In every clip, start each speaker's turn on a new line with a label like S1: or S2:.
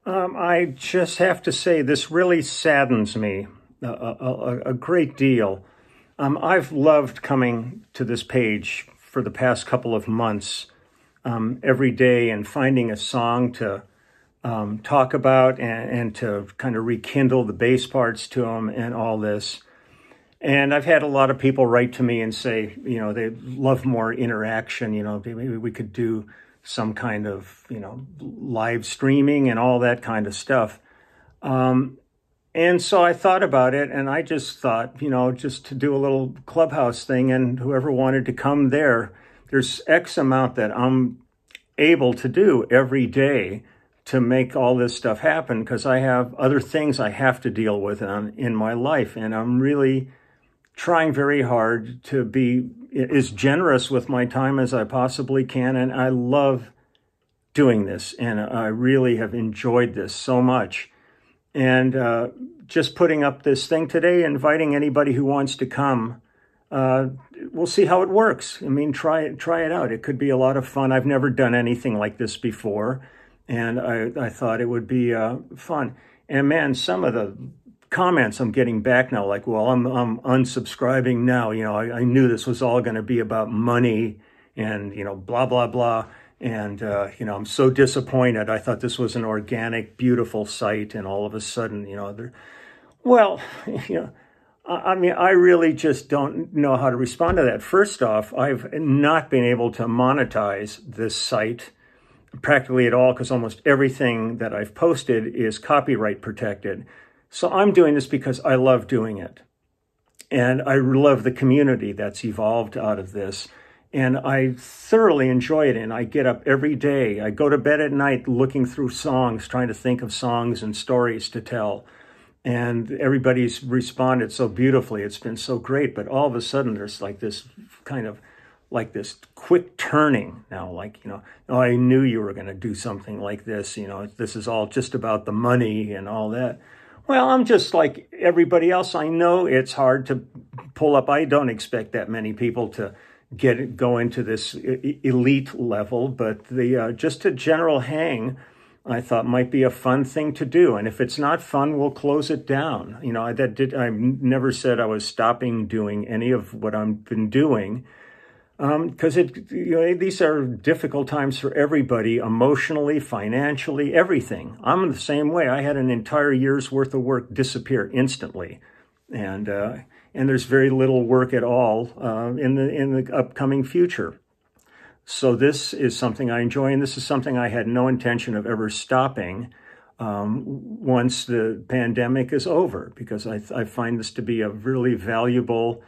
S1: I just have to say, this really saddens me a great deal. I've loved coming to this page for the past couple of months, every day, and finding a song to talk about and to kind of rekindle the bass parts to them and all this. And I've had a lot of people write to me and say, they love more interaction. Maybe we could do some kind of, live streaming and all that kind of stuff. And so I thought about it, and I just thought, just to do a little clubhouse thing, and whoever wanted to come there's X amount that I'm able to do every day to make all this stuff happen, because I have other things I have to deal with in my life. And I'm really trying very hard to be as generous with my time as I possibly can. And I love doing this, and I really have enjoyed this so much. And just putting up this thing today, inviting anybody who wants to come. We'll see how it works. I mean, try it out. It could be a lot of fun. I've never done anything like this before, and I thought it would be fun. And man, some of the comments I'm getting back now, like, well, I'm unsubscribing now. I knew this was all going to be about money and, blah, blah, blah. And, I'm so disappointed. I thought this was an organic, beautiful site. And all of a sudden, well, I mean, I really just don't know how to respond to that. First off, I've not been able to monetize this site practically at all, because almost everything that I've posted is copyright protected. So I'm doing this because I love doing it. And I love the community that's evolved out of this. And I thoroughly enjoy it. And I get up every day. I go to bed at night looking through songs, trying to think of songs and stories to tell. And everybody's responded so beautifully. It's been so great. But all of a sudden, there's like this kind of like this quick turning now, like, oh, I knew you were going to do something like this. This is all just about the money and all that. Well, I'm just like everybody else. I know it's hard to pull up. I don't expect that many people to go into this elite level, but the just a general hang, I thought might be a fun thing to do. And if it's not fun, we'll close it down. I never said I was stopping doing any of what I've been doing, because these are difficult times for everybody, emotionally, financially, everything. I'm the same way. I had an entire year's worth of work disappear instantly, and there's very little work at all in the upcoming future. So this is something I enjoy, and this is something I had no intention of ever stopping once the pandemic is over, because I find this to be a really valuable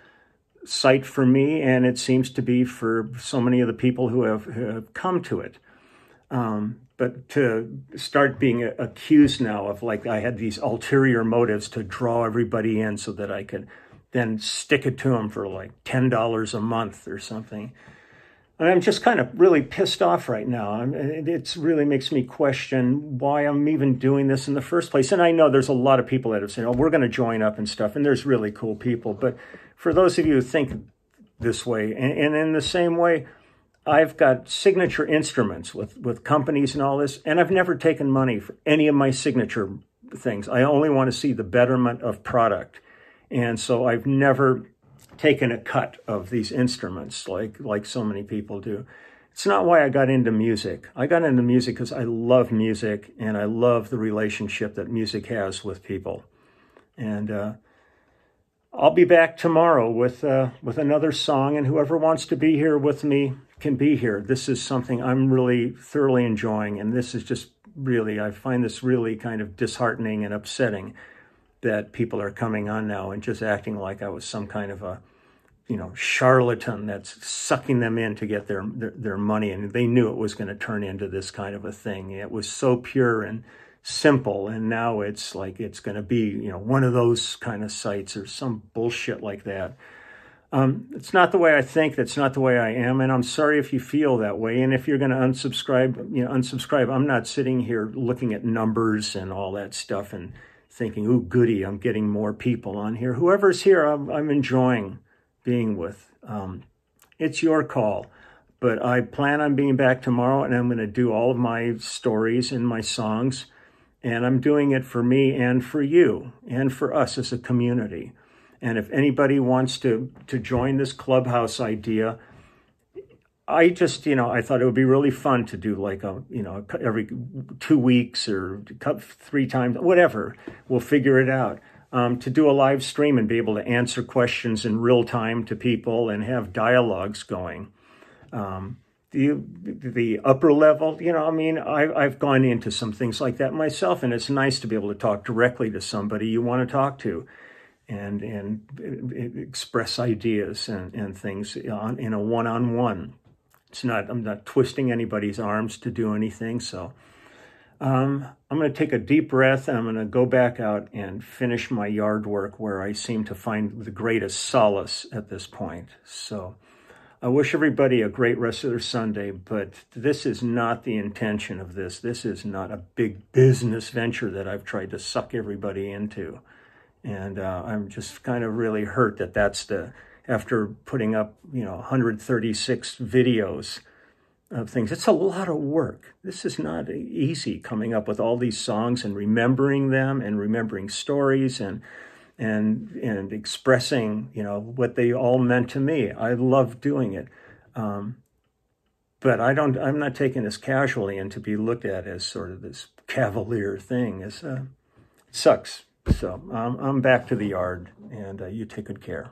S1: site for me, and it seems to be for so many of the people who have come to it. But to start being accused now of, like, I had these ulterior motives to draw everybody in so that I could then stick it to them for like $10 a month or something. And I'm just kind of really pissed off right now. It really makes me question why I'm even doing this in the first place. And I know there's a lot of people that have said, oh, we're going to join up and stuff. And there's really cool people. But for those of you who think this way, and in the same way, I've got signature instruments with companies and all this, and I've never taken money for any of my signature things. I only want to see the betterment of product. And so I've never taken a cut of these instruments like so many people do. It's not why I got into music. I got into music because I love music, and I love the relationship that music has with people. And I'll be back tomorrow with another song, and whoever wants to be here with me can be here. This is something I'm really thoroughly enjoying, and this is just really, I find this really kind of disheartening and upsetting that people are coming on now and just acting like I was some kind of a, charlatan that's sucking them in to get their money. And they knew it was going to turn into this kind of a thing. It was so pure and simple. And now it's like, it's going to be, one of those kind of sites or some bullshit like that. It's not the way I think. That's not the way I am. And I'm sorry if you feel that way. And if you're going to unsubscribe, unsubscribe. I'm not sitting here looking at numbers and all that stuff and thinking, ooh, goody, I'm getting more people on here. Whoever's here, I'm enjoying being with. It's your call. But I plan on being back tomorrow, and I'm going to do all of my stories and my songs And I'm doing it for me and for you and for us as a community. And if anybody wants to join this Clubhouse idea, I just, I thought it would be really fun to do like every 2 weeks or 3 times, whatever. We'll figure it out. To do a live stream and be able to answer questions in real time to people and have dialogues going. The upper level, I've gone into some things like that myself, and it's nice to be able to talk directly to somebody you want to talk to and express ideas and things in a one-on-one. I'm not twisting anybody's arms to do anything. So I'm going to take a deep breath, and I'm going to go back out and finish my yard work where I seem to find the greatest solace at this point. So I wish everybody a great rest of their Sunday, but this is not the intention of this. This is not a big business venture that I've tried to suck everybody into. And I'm just kind of really hurt that after putting up, 136 videos of things, it's a lot of work. This is not easy, coming up with all these songs and remembering them and remembering stories and expressing, what they all meant to me. I love doing it. But I'm not taking this casually and to be looked at as sort of this cavalier thing. It sucks. So I'm back to the yard, and you take good care.